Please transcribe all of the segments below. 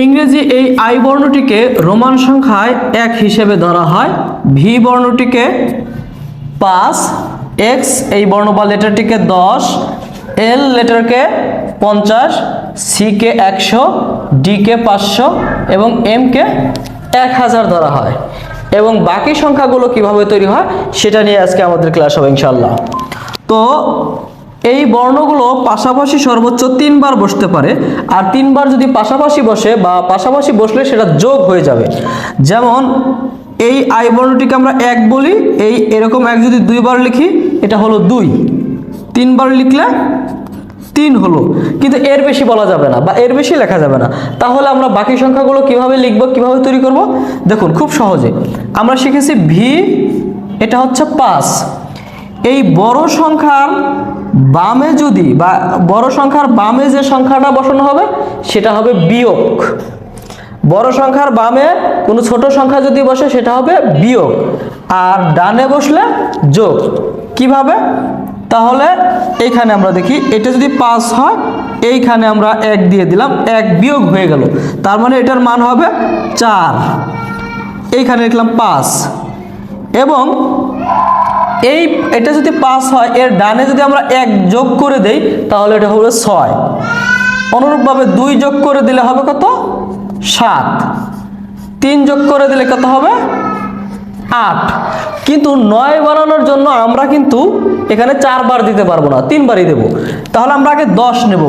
ইংরেজি এই I বর্ণটিকে Roman সংখ্যায় 1 হিসেবে ধরা হয়, ভি বর্ণটিকে 5, এক্স এই বর্ণ বা লেটারটিকে 10, এল লেটারকে 50, সি কে 100, ডি কে 500 এবং এম কে 1000 ধরা হয়। এবং বাকি সংখ্যাগুলো কিভাবে তৈরি হয় সেটা নিয়ে আজকে আমাদের ক্লাস হবে ইনশাআল্লাহ। তো এই বর্ণগুলো পাশাপাশি সর্বোচ্চ 3 বার বসতে পারে, আর 3 বার যদি পাশাপাশি বসে বা পাশাপাশি বসলে সেটা যোগ হয়ে যাবে। যেমন এই আই বর্ণটিকে আমরা 1 বলি, এই এরকম 1 যদি 2 বার লিখি এটা হলো 2, 3 বার লিখলে 3 হলো, কিন্তু এর বেশি বলা যাবে না বা এর বেশি লেখা যাবে না। তাহলে আমরা বাকি সংখ্যাগুলো কিভাবে লিখব, কিভাবে তৈরি করব? দেখুন খুব সহজে আমরা শিখেছি ভি, এটা হচ্ছে 5। এই বড় সংখ্যার বামে যদি বা বড় সংখ্যার বামে যে সংখ্যাটা বসানো হবে সেটা হবে বিয়োগ। বড় সংখ্যার বামে কোনো ছোট সংখ্যা যদি বসে সেটা হবে বিয়োগ, আর ডানে বসলে যোগ। কিভাবে? তাহলে এইখানে আমরা দেখি, এটা যদি 5 হয় এইখানে আমরা 1 দিয়ে দিলাম, 1 বিয়োগ হয়ে গেল, তার মানে এটার মান হবে 4। এইখানে লিখলাম 5 এবং এটা যদি 5 হয় এর ডানে যদি আমরা 1 যোগ করে দেই তাহলে এটা হবে 6। অনুরূপভাবে 2 যোগ করে দিলে হবে কত? 7। 3 যোগ করে দিলে কত হবে? 8। কিন্তু 9 বানানোর জন্য আমরা কিন্তু এখানে 4 বার দিতে পারবো না, 3 বারই দেব। তাহলে আমরা আগে 10 নেব,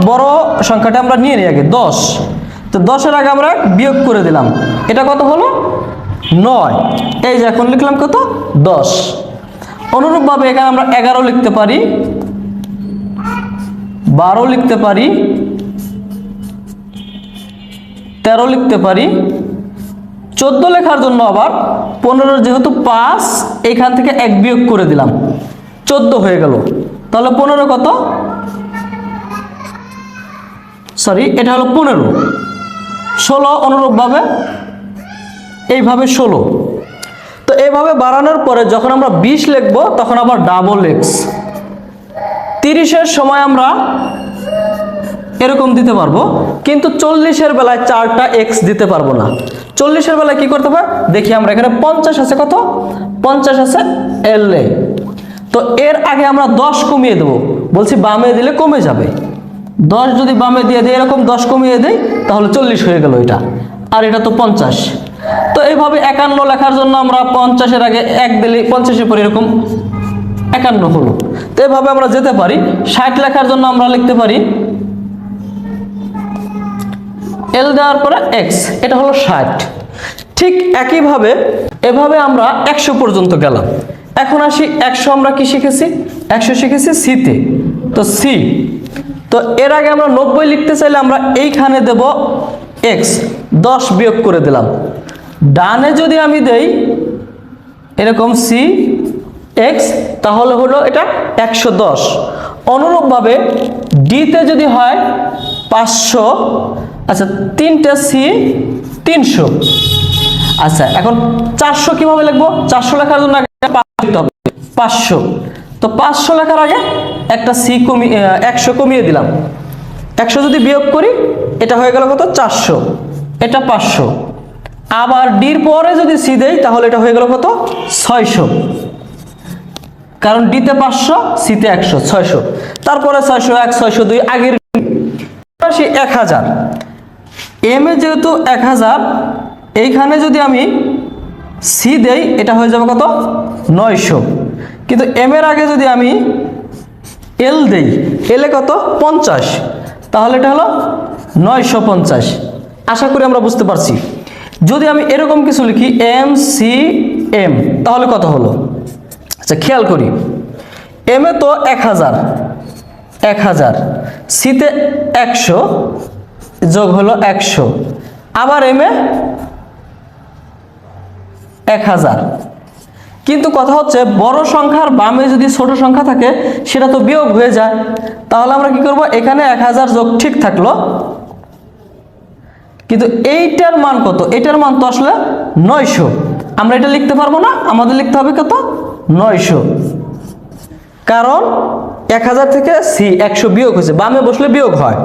বড় সংখ্যাটা আমরা নিয়ে নিই আগে 10। তো 10-এর আগে আমরা বিয়োগ করে দিলাম, এটা কত হলো? 9। এই যে এখন লিখলাম কত? 10। অনুরূপভাবে এখানে আমরা 11 লিখতে পারি, 12 লিখতে পারি, 13 লিখতে পারি। 14 লেখার জন্য আবার 15, যেহেতু 5 এইখান থেকে 1 বিয়োগ করে দিলাম, 14 হয়ে গেল। তাহলে 15 কত? সরি, এটা হলো 15। 16 অনুরূপভাবে এইভাবে 16। তো এইভাবে বাড়ানোর পরে যখন আমরা 20 লিখব তখন আবার ডাবল এক্স। 30-এর সময় আমরা এরকম দিতে পারবো, কিন্তু 40-এর বেলায় 4টা এক্স দিতে পারবো না। 40-এর বেলায় কি করতে হবে দেখি আমরা, এখানে 50 আছে, কত? 50 আছে এল এ। তো এর আগে আমরা 10 কমিয়ে দেবো, বলছি বামে দিলে কমে যাবে। 10 যদি বামে দিয়ে দিই, এরকম 10 কমিয়ে দেই তাহলে 40 হয়ে গেল এটা, আর এটা তো 50। তো এইভাবে 51 লেখার জন্য আমরা 50-এর আগে 1 দিলে 50-এর পরে এরকম 51 হলো। তো এইভাবে আমরা যেতে পারি। 60 লেখার জন্য আমরা লিখতে পারি এল দেওয়ার পরে এক্স, এটা হলো 60। ঠিক একইভাবে এভাবে আমরা 100 পর্যন্ত গেলাম। এখন আসি 100, আমরা কি শিখেছি? 100 শিখেছি সিতে, তো সি। তো এর আগে আমরা 90 লিখতে চাইলে আমরা এইখানে দেব এক্স, 10 বিয়োগ করে দিলাম। ডানে যদি আমি দেই এরকম সি এক্স তাহলে হলো এটা 110। অনুরূপভাবে ডিতে যদি হয় 500, আচ্ছা 3টে সি 300। আচ্ছা এখন 400 কিভাবে লিখবো? 400 লেখার জন্য আগে 500। তো 500 লেখার আগে একটা সি 100 কমিয়ে দিলাম। 100 যদি বিয়োগ করি এটা হয়ে গেল কত? 400, এটা 500। আবার ডির পরে যদি সি দেই তাহলে এটা হয়ে গেল কত? 600, কারণ ডিতে 500 সিতে 100, 600। তারপরে 601, 602 আগের 1000। এম এ যেহেতু 1000, এইখানে যদি আমি সি দেই এটা হয়ে যাবে কত? 900। কিন্তু এম এর আগে যদি আমি এল দেই, এল এ কত? 50, তাহলে এটা হলো 950। আশা করি আমরা বুঝতে পারছি। যদি আমি এরকম কিছু লিখি এম সি এম তাহলে কত হলো? আচ্ছা খেয়াল করি, এম এ তো 1000, সিতে 100 যোগ হলো 100, আবার এম এ 1000। কিন্তু কথা হচ্ছে বড় সংখ্যার বামে যদি ছোট সংখ্যা থাকে সেটা তো বিয়োগ হয়ে যায়। তাহলে আমরা কি করব? এখানে 1000 যোগ ঠিক থাকলো, কিন্তু এইটার মান কত? এটার মান তো আসলে 900। আমরা এটা লিখতে পারবো না, আমাদের লিখতে হবে কত? 900, কারণ 1000 থেকে সি 100 বিয়োগ হয়েছে, বামে বসলে বিয়োগ হয়।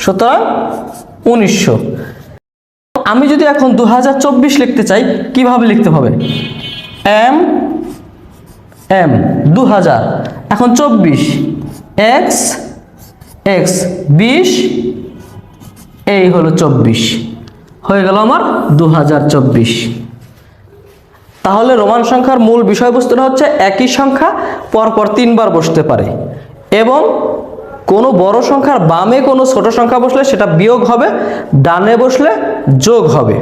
সুতরাং 1900। আমি যদি এখন 2024 লিখতে চাই কিভাবে লিখতে হবে? এম এম 2000, এখন 24 এক্স এক্স 20, এই হলো 24, হয়ে গেল আমার 2024। তাহলে রোমান সংখ্যার মূল বিষয়বস্তুটা হচ্ছে একই সংখ্যা পরপর 3 বার বসতে পারে, এবং কোনো বড় সংখ্যার বামে কোনো ছোট সংখ্যা বসলে সেটা বিয়োগ হবে, ডানে বসলে যোগ হবে।